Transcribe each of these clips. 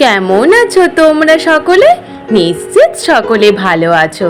কেমন আছো তোমরা সকলে? নিশ্চিত সকলে ভালো আছো।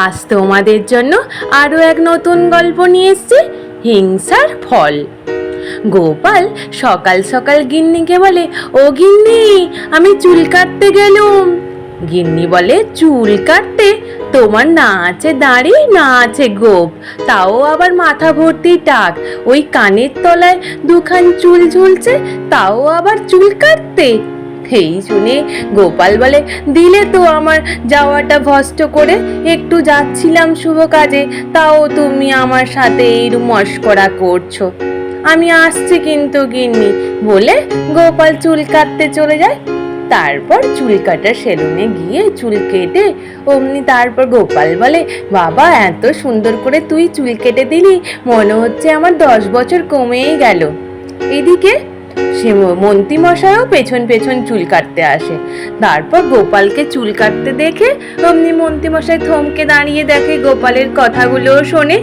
আজ তোমাদের জন্য আরো এক নতুন গল্প নিয়ে এসেছি, হিংসার ফল। গোপাল সকাল সকাল গিন্নিকে বলে, ও গিন্নি, আমি চুল কাটতে গেলুম। গিন্নি বলে, চুল কাটতে? তোমার না আছে দাড়ি, না আছে গোপ, তাও আবার মাথা ভর্তি টাক, ওই কানের তলায় দুখান চুল ঝুলছে, তাও আবার চুল কাটতে? এই শুনে গোপাল বলে, দিলে তো আমার যাওয়াটা ভস্ত করে, একটু যাচ্ছিলাম শুভ কাজে, তাও তুমি আমার সাথে এই মশকরা করছো। আমি আসছি কিন্তু গিন্নি, বলে গোপাল চুল কাটতে চলে যায়। তারপর চুল কাটার সেলুনে গিয়ে চুল কেটে অমনি তারপর গোপাল বলে, বাবা, এত সুন্দর করে তুই চুল কেটে দিলি, মনে হচ্ছে আমার 10 বছর কমেই গেল। এদিকে সে মন্ত্রী মশাইও পেছন পেছন চুল কাটতে আসে। তারপর গোপালকে চুল কাটতে দেখে অমনি মন্ত্রী মশাই থমকে দাঁড়িয়ে দেখে, গোপালের কথাগুলোও শোনে।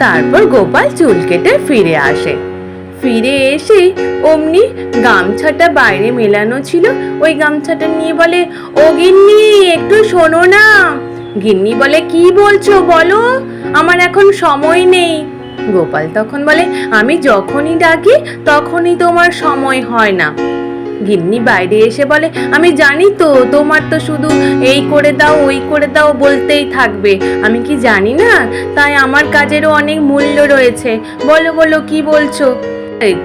তারপর গোপাল চুল কেটে ফিরে আসে। ফিরে এসে অমনি গামছাটা বাইরে মেলানো ছিল, ওই গামছাটা নিয়ে বলে, ও গিন্নি, একটু শোনো না। গিন্নি বলে, কি বলছো বলো, আমার এখন সময় নেই। গোপাল তখন বলে, আমি যখনই ডাকি তখনই তোমার সময় হয় না। গিন্নি বাইরে এসে বলে, আমি জানি তো, তোমার তো শুধু এই করে দাও ওই করে দাও বলতেই থাকবে, আমি কি জানি না? তাই আমার কাজেরও অনেক মূল্য রয়েছে। বলো বলো, কি বলছো?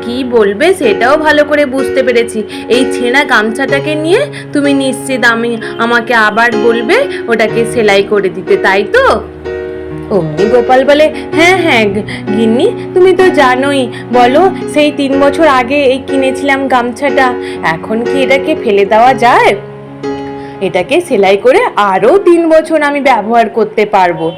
কি বলবে সেটাও ভালো করে বুঝতে পেরেছি। এই ছেঁড়া গামছাটাকে নিয়ে তুমি নিশ্চিত আমাকে আবার বলবে ওটাকে সেলাই করে দিতে, তাই তো? অমনি গোপাল বলে, হ্যাঁ হ্যাঁ গিন্নি, তুমি তো জানোই। বলো, সেই 3 বছর আগে এই কিনেছিলাম গামছাটা, এখন কি এটাকে ফেলে দেওয়া যায়? এটাকে সেলাই করে আরো 3 বছর আমি ব্যবহার করতে পারবো।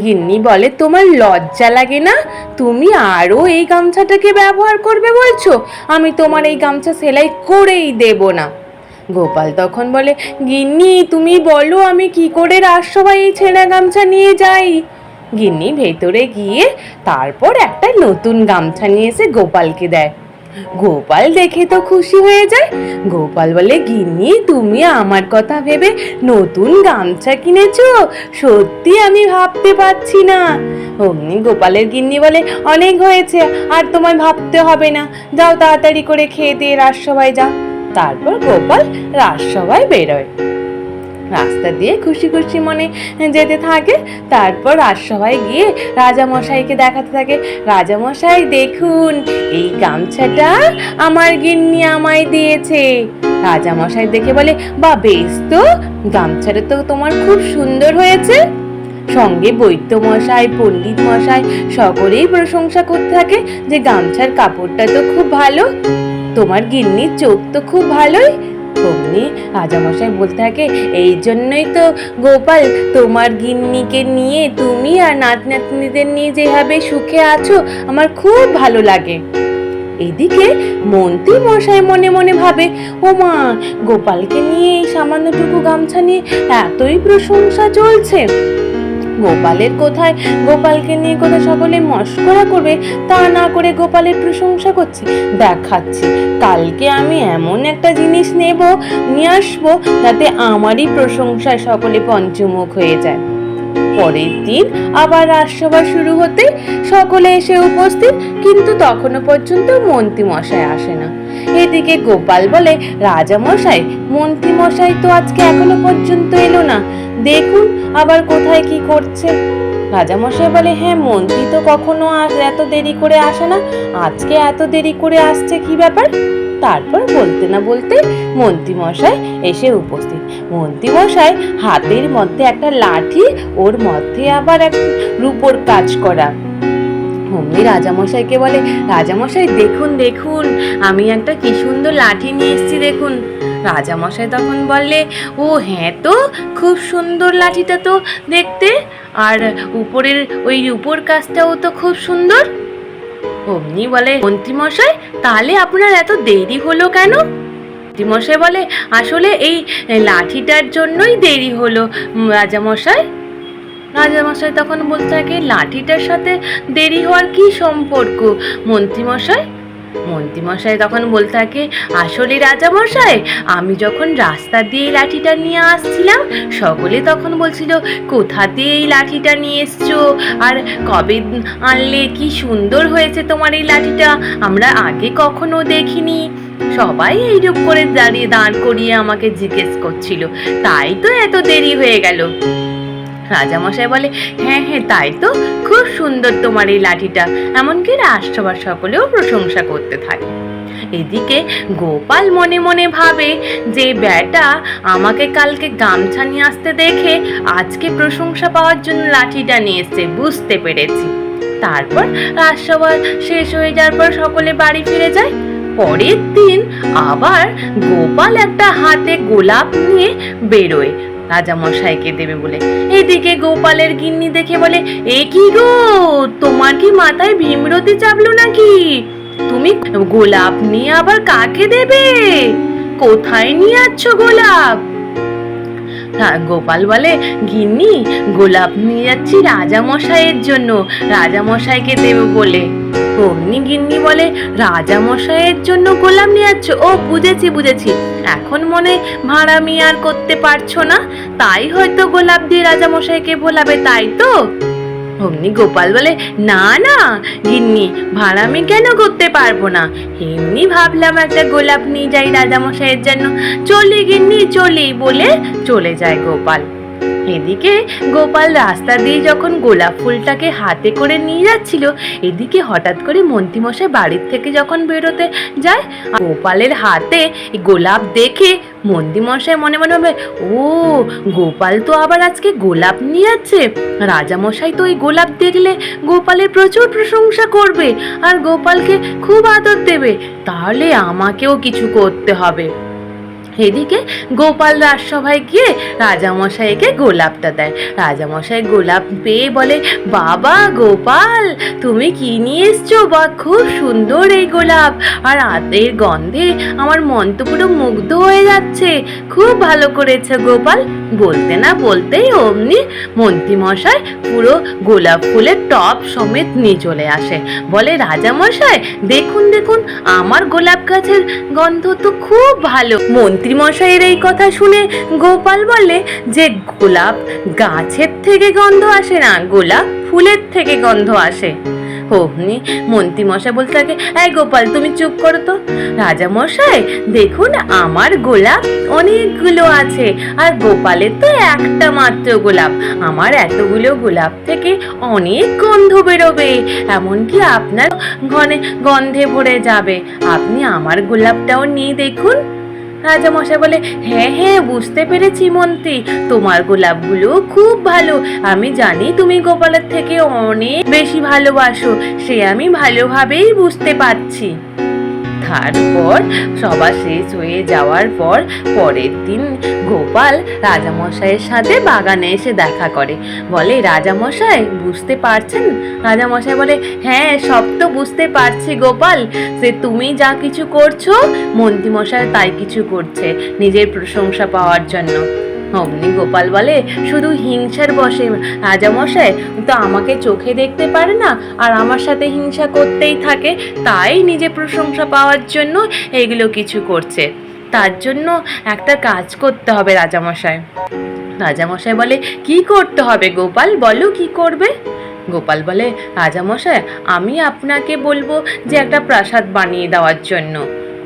গিন্নি বলে, তোমার লজ্জা লাগে না? তুমি আরো এই গামছাটাকে ব্যবহার করবে বলছো? আমি তোমার এই গামছা সেলাই করেই দেব না। গোপাল তখন বলে, গিন্নি, তুমি বলো আমি কি করে রাজসভায় এই ছেঁড়া গামছা নিয়ে যাই? গিন্নি ভেতরে গিয়ে তারপর একটা নতুন গামছা নিয়ে এসে গোপালকে দেয়। গোপাল দেখে তো খুশি হয়ে যায়। গোপাল বলে, গিন্নি, তুমি আমার কথা ভেবে নতুন গামছা কিনেছো? সত্যি আমি ভাবতে পারছি না। অমনি গোপালের গিন্নি বলে, অনেক হয়েছে, আর তোমায় ভাবতে হবে না, যাও তাড়াতাড়ি করে খেয়ে দিয়ে রাজসভায় যাও। তারপর গোপাল রাজসভায় বেরোয়, রাস্তা দিয়ে খুশি খুশি মনে যেতে থাকে। তারপর রাজসভায় গিয়ে রাজামশাইকে দেখাতে থাকে, রাজামশাই দেখুন, এই গামছাটা আমার গিন্নি আমায় দিয়েছে। রাজামশাই দেখে বলে, বা বেশ তো, গামছাটা তো তোমার খুব সুন্দর হয়েছে। সঙ্গে বৈদ্য মশাই, পণ্ডিত মশাই সকলেই প্রশংসা করতে থাকে যে গামছার কাপড়টা তো খুব ভালো, তোমার গিন্নির চোখ তো খুব ভালোই। অমনি রাজামশাই বলতে থাকে, এই জন্যই তো গোপাল, তোমার গিন্নিকে নিয়ে তুমি আর নাত নাতনিদের নিয়ে যেভাবে সুখে আছো আমার খুব ভালো লাগে। এদিকে মন্ত্রী মশাই মনে মনে ভাবে, ও মা, গোপালকে নিয়ে এই সামান্যটুকু গামছা নিয়ে এতই প্রশংসা চলছে। গোপালকে নিয়ে কোথায় সকলে মশকরা করবে, তা না করে গোপালের প্রশংসা করছে। দেখাচ্ছি, কালকে আমি এমন একটা জিনিস নিয়ে আসবো যাতে আমারই প্রশংসায় সকলে পঞ্চমুখ হয়ে যায়। পরের দিন আবার রাজসভা শুরু হতে সকলে এসে উপস্থিত, কিন্তু তখনও পর্যন্ত মন্ত্রী মশাই আসে না। এদিকে গোপাল বলে, রাজা মশাই, মন্ত্রী মশাই তো আজকে এখনো পর্যন্ত এলো না, দেখুন আবার কোথায় কি করছে। রাজামশাই বলে, হ্যাঁ, মন্ত্রী তো কখনো এত দেরি করে আসে না, আজকে এত দেরি করে আসছে, কি ব্যাপার? তারপর বলতে না বলতে মন্ত্রী মশাই এসে উপস্থিত। মন্ত্রী মশাই হাতের মধ্যে একটা লাঠি, ওর মধ্যে আবার এক রূপোর কাজ করা। অমনি রাজামশাইকে বলে, রাজামশাই দেখুন দেখুন, আমি একটা কি সুন্দর লাঠি নিয়ে এসেছি, দেখুন। রাজামশাই তখন বললে, ও হ্যাঁ তো, খুব সুন্দর লাঠিটা তো দেখতে, আর উপরের ওই রূপোর কাজটাও তো খুব সুন্দর। অমনি বলে, মন্ত্রী মশাই, তাহলে আপনার এত দেরি হলো কেন? মন্ত্রী মশাই বলে, আসলে এই লাঠিটার জন্যই দেরি হলো রাজামশাই। রাজামশাই তখন বলতে থাকে, লাঠিটার সাথে দেরি হওয়ার কি সম্পর্ক মন্ত্রী মশাই? মন্ত্রীমশাই তখন বলতে থাকে, আসলে রাজামশাই, আমি যখন রাস্তা দিয়ে এই লাঠিটা নিয়ে আসছিলাম, সকলে তখন বলছিল কোথা দিয়ে এই লাঠিটা নিয়ে এসছো, আর কবে আনলে, কি সুন্দর হয়েছে তোমার এই লাঠিটা, আমরা আগে কখনো দেখিনি। সবাই এইরূপ করে দাঁড় করিয়ে আমাকে জিজ্ঞেস করছিল, তাই তো এত দেরি হয়ে গেল। রাজামশাই বলে, হ্যাঁ হ্যাঁ, তাই তো, খুব সুন্দর তোমার এই লাঠিটা। এমনকি রাজসভার সকলেও প্রশংসা করতে থাকে। এদিকে গোপাল মনে মনে ভাবে যে বেটা আমাকে কালকে গামছা নিয়ে আসতে দেখে আজকে প্রশংসা পাওয়ার জন্য লাঠিটা নিয়ে এসছে, বুঝতে পেরেছি। তারপর রাজসভা শেষ হয়ে যাওয়ার পর সকলে বাড়ি ফিরে যায়। পরের দিন আবার গোপাল একটা হাতে গোলাপ নিয়ে বেরোয় রাজামশাইকে দেবে বলে। এদিকে গোপালের গিন্নি দেখে বলে, এ কি গো, তোমার কি মাথায় ভীমরতি চাপলো নাকি? তুমি গোলাপ নিয়ে আবার কাকে দেবে? কোথায় নিয়ে যাচ্ছ গোলাপ? গোপাল বলে, গিন্নি, গোলাপ নিয়ে যাচ্ছি রাজামশাইয়ের জন্য, রাজামশাইকে দেবে বলে। অমনি গিন্নি বলে, রাজামশাইয়ের জন্য গোলাপ নিয়ে যাচ্ছ? ও বুঝেছি বুঝেছি, এখন মনে ভাড়ামি আর করতে পারছো না, তাই হয়তো গোলাপ দিয়ে রাজামশাইকে ভোলাবে, তাই তো? অমনি গোপাল বলে, না না গিন্নি, ভাড়ামি কেন করতে পারবো না, এমনি ভাবলাম একটা গোলাপ নিয়ে যাই রাজামশাইয়ের জন্য, চলি গিন্নি চলি বলে চলে যায় গোপাল। এদিকে গোপাল রাস্তা দিয়ে যখন গোলাপ ফুলটাকে হাতে করে নিয়ে যাচ্ছিল, এদিকে হঠাৎ করে মন্ত্রীমশাই বাড়ির থেকে যখন বেরোতে যায়, গোপালের হাতে গোলাপ দেখে মন্ত্রীমশাই মনে মনে ভাবে, ও, গোপাল তো আবার আজকে গোলাপ নিয়ে যাচ্ছে, রাজামশাই তো ওই গোলাপ দেখলে গোপালের প্রচুর প্রশংসা করবে আর গোপালকে খুব আদর দেবে, তাহলে আমাকেও কিছু করতে হবে। এদিকে গোপাল রাজসভায় গিয়ে রাজামশাইকে গোলাপটা দেয়। রাজামশাই গোলাপ পেয়ে বলে, বাবা গোপাল, তুমি কি নিয়ে এসছো? বা খুব সুন্দর এই গোলাপ, আর এর গন্ধে আমার মন তো পুরো মুগ্ধ হয়ে যাচ্ছে, খুব ভালো করেছে গোপাল। বলতে না বলতেই অমনি মন্ত্রীমশাই পুরো গোলাপ ফুলের টব সমেত নিয়ে চলে আসে। বলে, রাজামশাই দেখুন দেখুন, আমার গোলাপ গাছের গন্ধ তো খুব ভালো। মন্ত্রীমশাইয়ের এই কথা শুনে গোপাল বলে যে, গোলাপ গাছের থেকে গন্ধ আসে না, গোলাপ ফুলের থেকে গন্ধ আসে। অমনি মন্ত্রীমশাই বলতে থাকে, এই গোপাল তুমি চুপ করো তো, রাজামশাই দেখুন আমার গোলাপ অনেকগুলো আছে, আর গোপালের তো একটা মাত্র গোলাপ, আমার এতগুলো গোলাপ থেকে অনেক গন্ধ বেরোবে, এমনকি আপনার ঘনে গন্ধে ভরে যাবে, আপনি আমার গোলাপটাও নিয়ে দেখুন। রাজামশাই বলে, হ্যাঁ হ্যাঁ বুঝতে পেরেছি মন্ত্রী, তোমার গোলাপগুলো খুব ভালো, আমি জানি তুমি গোপালের থেকে অনেক বেশি ভালোবাসো, সে আমি ভালোভাবেই বুঝতে পারছি। তারপর সভা শেষ হয়ে যাওয়ার পর পরের দিন গোপাল রাজামশাইয়ের সাথে বাগানে এসে দেখা করে। বলে, রাজামশাই বুঝতে পারছেন? রাজামশাই বলে, হ্যাঁ সব তো বুঝতে পারছি গোপাল, যে তুমি যা কিছু করছো মন্ত্রীমশাই তাই কিছু করছে নিজের প্রশংসা পাওয়ার জন্য। অমনি গোপাল বলে, শুধু হিংসার বশে রাজামশাই তো আমাকে চোখে দেখতে পারে না, আর আমার সাথে হিংসা করতেই থাকে, তাই নিজে প্রশংসা পাওয়ার জন্য এগুলো কিছু করছে, তার জন্য একটা কাজ করতে হবে রাজামশাই। রাজামশাই বলে, কি করতে হবে গোপাল, বলো কি করবে? গোপাল বলে, রাজামশাই আমি আপনাকে বলবো যে একটা প্রাসাদ বানিয়ে দেওয়ার জন্য।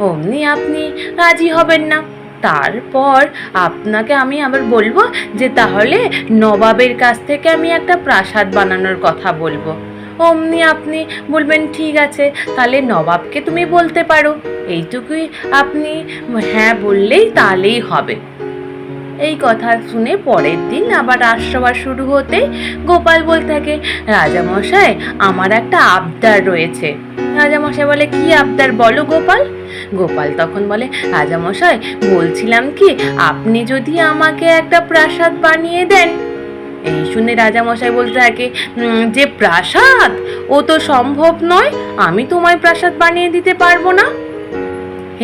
অমনি আপনি রাজি হবেন না, তারপর আপনাকে আমি আবার বলবো যে তাহলে নবাবের কাছ থেকে আমি একটা প্রাসাদ বানানোর কথা বলবো। অমনি আপনি বলবেন, ঠিক আছে, তাহলে নবাবকে তুমি বলতে পারো। এইটুকুই আপনি হ্যাঁ বললেই তাহলেই হবে। এই কথা শুনে পরের দিন আবার রাজসভা শুরু হতে গোপাল বলতে থাকে, রাজামশাই আমার একটা আবদার রয়েছে। রাজামশাই বলে, কি আবদার বলো গোপাল? গোপাল তখন বলে, রাজামশাই বলছিলাম কি, আপনি যদি আমাকে একটা প্রাসাদ বানিয়ে দেন। এই শুনে রাজামশাই বলতে থাকে, যে প্রাসাদ, ও তো সম্ভব নয়, আমি তোমায় প্রাসাদ বানিয়ে দিতে পারবো না।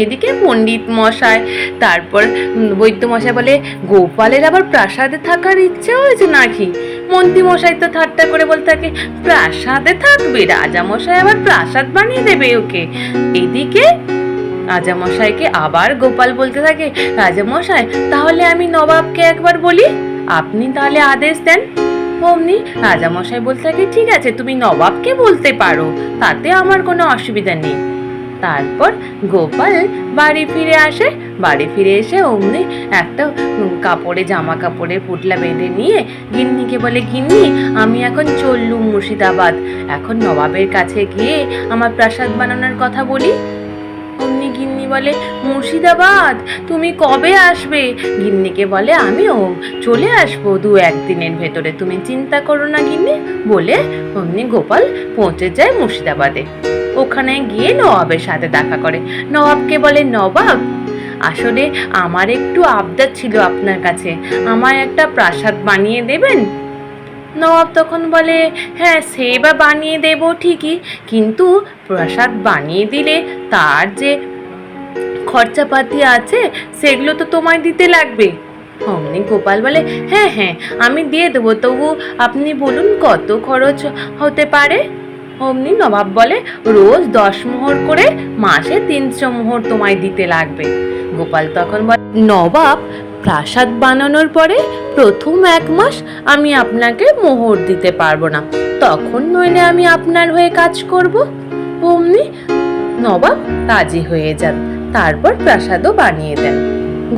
এদিকে পণ্ডিত মশাই, তারপর বৈদ্য মশাই বলে, গোপালের আবার প্রাসাদে থাকার ইচ্ছে হয়েছে নাকি? মন্ত্রী মশাই তো ঠাট্টা করে বলতে থাকে, প্রাসাদে থাকবে? রাজা মশাই আবার প্রাসাদ বানিয়ে দেবে ওকে? এদিকে রাজা মশাইকে আবার গোপাল বলতে থাকে, রাজা মশাই তাহলে আমি নবাবকে একবার বলি, আপনি তাহলে আদেশ দেন। অমনি রাজা মশাই বলতে থাকে, ঠিক আছে তুমি নবাবকে বলতে পারো, তাতে আমার কোনো অসুবিধা নেই। তারপর গোপাল বাড়ি ফিরে আসে। বাড়ি ফিরে এসে অমনি একটা জামা কাপড়ের পুটলা বেঁধে নিয়ে গিন্নিকে বলে, গিন্নি আমি এখন চললুম মুর্শিদাবাদ, এখন নবাবের কাছে গিয়ে আমার প্রাসাদ বানানোর কথা বলি। অমনি গিন্নি বলে, মুর্শিদাবাদ তুমি কবে আসবে? গিন্নিকে বলে, আমিও চলে আসবো 2-1 দিনের ভেতরে, তুমি চিন্তা করো না গিন্নি বলে অমনি গোপাল পৌঁছে যায় মুর্শিদাবাদে। ওখানে গিয়ে নবাবের সাথে দেখা করে। নবাবকে বলে, নবাব আসলে আমার একটু আবদার ছিল আপনার কাছে, আমার একটা প্রাসাদ বানিয়ে দেবেন? নবাব তখন বলে, হ্যাঁ সে বা বানিয়ে দেব ঠিকই, কিন্তু প্রাসাদ বানিয়ে দিলে তার যে খরচাপাতি আছে সেগুলো তো তোমায় দিতে লাগবে। অমনি গোপাল বলে, হ্যাঁ হ্যাঁ আমি দিয়ে দেবো, তবু আপনি বলুন কত খরচ হতে পারে? অমনি নবাব বলে, রোজ 10 মোহর করে, মাসে 300 মোহর তোমায় দিতে লাগবে। গোপাল তখন বলে, নবাব প্রাসাদ বানানোর পরে প্রথম 1 মাস আমি আপনাকে মোহর দিতে পারবো না, তখন নইলে আমি আপনার হয়ে কাজ করব। অমনি নবাব রাজি হয়ে যান, তারপর প্রাসাদও বানিয়ে দেন।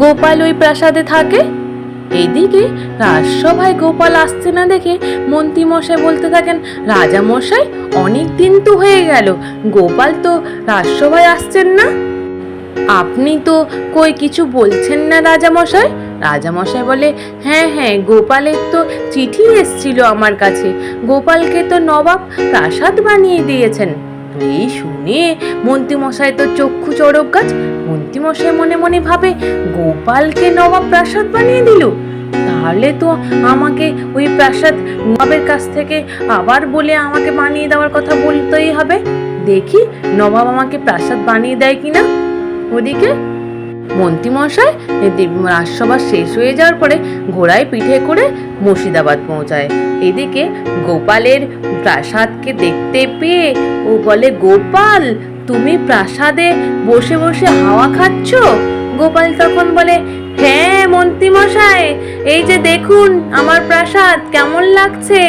গোপাল ওই প্রাসাদে থাকে। এইদিকে রাজসভায় গোপাল আসছে না দেখে মন্ত্রী মশাই বলতে থাকেন, রাজা মশাই অনেক দিন তো হয়ে গেল, গোপাল তো রাজসভায় আসছেন না, আপনি তো কই কিছু বলছেন না রাজা মশাই? রাজা মশাই বলে, হ্যাঁ হ্যাঁ গোপালের তো চিঠি এসেছিল আমার কাছে, গোপালকে তো নবাব প্রাসাদ বানিয়ে দিয়েছেন। এই শুনে মন্ত্রী মশাই তো চক্ষু চড়ক গাছ। মন্ত্রী মশাই মনে মনে ভাবে, গোপালকে নবাব প্রাসাদ বানিয়ে দিল, তাহলে তো আমাকে ওই প্রাসাদ নবাবের কাছ থেকে আবার বলে আমাকে বানিয়ে দেওয়ার কথা বলতেই হবে, দেখি নবাব আমাকে প্রাসাদ বানিয়ে দেয় কিনা। ওদিকে মন্ত্রীমশাই রাজসভা শেষ হয়ে যাওয়ার পরে ঘোড়ায় পিঠে করে মুর্শিদাবাদ পৌঁছায়। এদিকে গোপালের প্রাসাদকে দেখতে পেয়ে ও বলে, গোপাল তুমি প্রাসাদে বসে বসে হাওয়া খাচ্ছ? গোপাল তখন বলে, হ্যাঁ মন্ত্রীমশাই, এই যে দেখুন আমার প্রাসাদ কেমন লাগছে।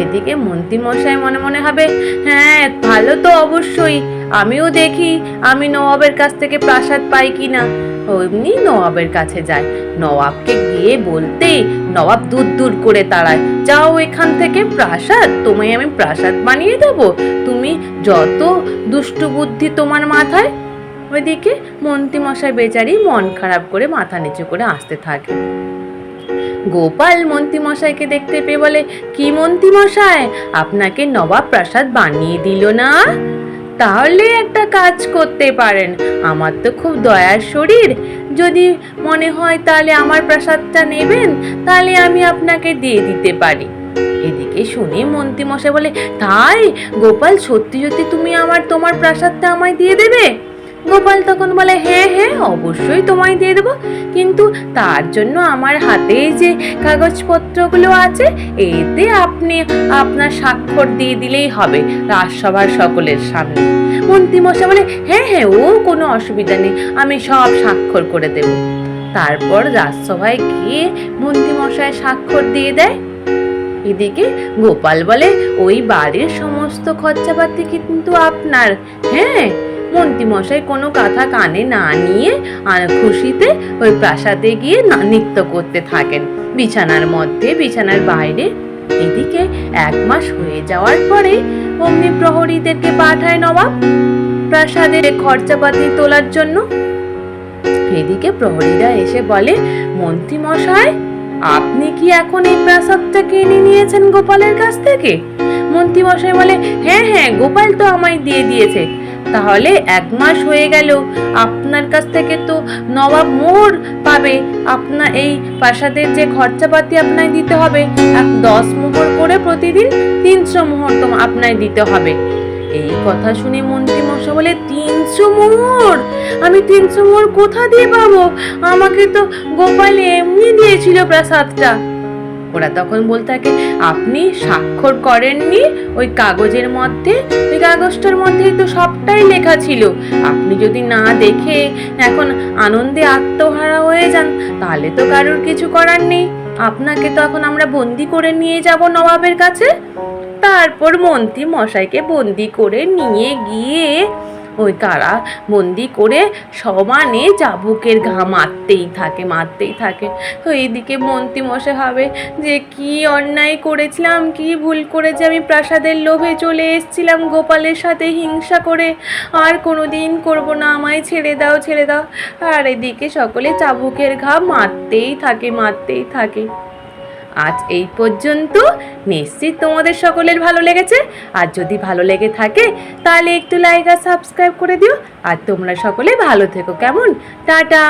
এদিকে মন্ত্রী মশাই মনে মনে ভাবে, হ্যাঁ ভালো তো অবশ্যই, আমিও দেখি আমি নবাবের কাছ থেকে প্রাসাদ পাই কিনা। অমনি নবাবের কাছে যায়। নবাবকে গিয়ে বলতেই নবাব দূর দূর করে তাড়ায়, যাও এখান থেকে, প্রাসাদ তোমায় আমি প্রাসাদ বানিয়ে দেব, তুমি যত দুষ্টু বুদ্ধি তোমার মাথায়। ওইদিকে মন্ত্রী মশাই বেচারি মন খারাপ করে মাথা নিচু করে আসতে থাকে। গোপাল মন্ত্রী মশাইকে দেখতে পেয়ে বলে, কি মন্ত্রী মশাই, আপনাকে নবাব প্রাসাদ বানিয়ে দিল না? তাহলে একটা কাজ করতে পারেন, আমার তো খুব দয়ার শরীর, যদি মনে হয় তাহলে আমার প্রাসাদটা নেবেন, তাহলে আমি আপনাকে দিয়ে দিতে পারি। এদিকে শুনে মন্ত্রী মশাই বলে, তাই গোপাল সত্যি সত্যি তুমি তোমার প্রাসাদটা আমায় দিয়ে দেবে? গোপাল তখন বলে, হ্যাঁ হ্যাঁ অবশ্যই তোমায় দিয়ে দেবো, কিন্তু তার জন্য আমার হাতে যে কাগজপত্রগুলো আছে এতে আপনি আপনার স্বাক্ষর দিয়ে দিলেই হবে রাজসভার সকলের সামনে। মন্ত্রী মশাই বলে, হ্যাঁ হ্যাঁ ও কোনো অসুবিধা নেই, আমি সব স্বাক্ষর করে দেব। তারপর রাজসভায় গিয়ে মন্ত্রী মশাই স্বাক্ষর দিয়ে দেয়। এদিকে গোপাল বলে, ওই বাড়ির সমস্ত খরচাপাতি কিন্তু আপনার। হ্যাঁ, মন্ত্রী মশাই কোনো কথা কানে না নিয়ে আর খুশিতে ওই প্রাসাদে গিয়ে নৃত্য করতে থাকেন, বিছানার মধ্যে বিছানার বাইরে। এদিকে 1 মাস হয়ে যাওয়ার পরে অমনি প্রহরীদেরকে পাঠায় নবাব প্রাসাদের খরচাপাতি তোলার জন্য। এদিকে প্রহরীরা এসে বলে, মন্ত্রী মশাই আপনি কি এখন এই প্রাসাদটা কিনে নিয়েছেন গোপালের কাছ থেকে? মন্ত্রী মশাই বলে, হ্যাঁ হ্যাঁ গোপাল তো আমায় দিয়ে দিয়েছে। তাহলে 1 মাস হয়ে গেল, আপনার কাছ থেকে তো নবাব মোহর পাবে, আপনার এই প্রাসাদের যে খরচাপাতি আপনায় দিতে হবে 10 মোহর করে প্রতিদিন 300 মোহর তো আপনায় দিতে হবে। এই কথা শুনে মন্ত্রী মশাই বলে 300 মোহর। আমি 300 মোহর কোথা দিয়ে পাবো? আমাকে তো গোপাল এমনি দিয়েছিল প্রাসাদটা। ওরা তখন বলতে থাকে, আপনি স্বাক্ষর করেননি ওই কাগজের মধ্যে? ওই কাগজটার মধ্যেই তো সবটাই লেখা ছিল। আপনি যদি না দেখে এখন আনন্দে আত্মহারা হয়ে যান, তাহলে তো কারোর কিছু করার নেই। আপনাকে তো এখন আমরা বন্দি করে নিয়ে যাব নবাবের কাছে। তারপর মন্ত্রী মশাইকে বন্দি করে নিয়ে গিয়ে ওই কারা বন্দি করে সমানে চাবুকের ঘা মারতেই থাকে। তো এইদিকে মন্ত্রী মশাই ভাবে যে কি অন্যায় করেছিলাম, কি ভুল করেছি, আমি প্রাসাদের লোভে চলে এসেছিলাম গোপালের সাথে হিংসা করে, আর কোনোদিন করব না, আমায় ছেড়ে দাও ছেড়ে দাও। আর এদিকে সকলে চাবুকের ঘা মারতেই থাকে। আজ এই পর্যন্ত। নিশ্চিত তোমাদের সকলের ভালো লেগেছে। আর যদি ভালো লেগে থাকে তাহলে একটু লাইক আর সাবস্ক্রাইব করে দিও। আর তোমরা সকলে ভালো থেকো, কেমন? টাটা।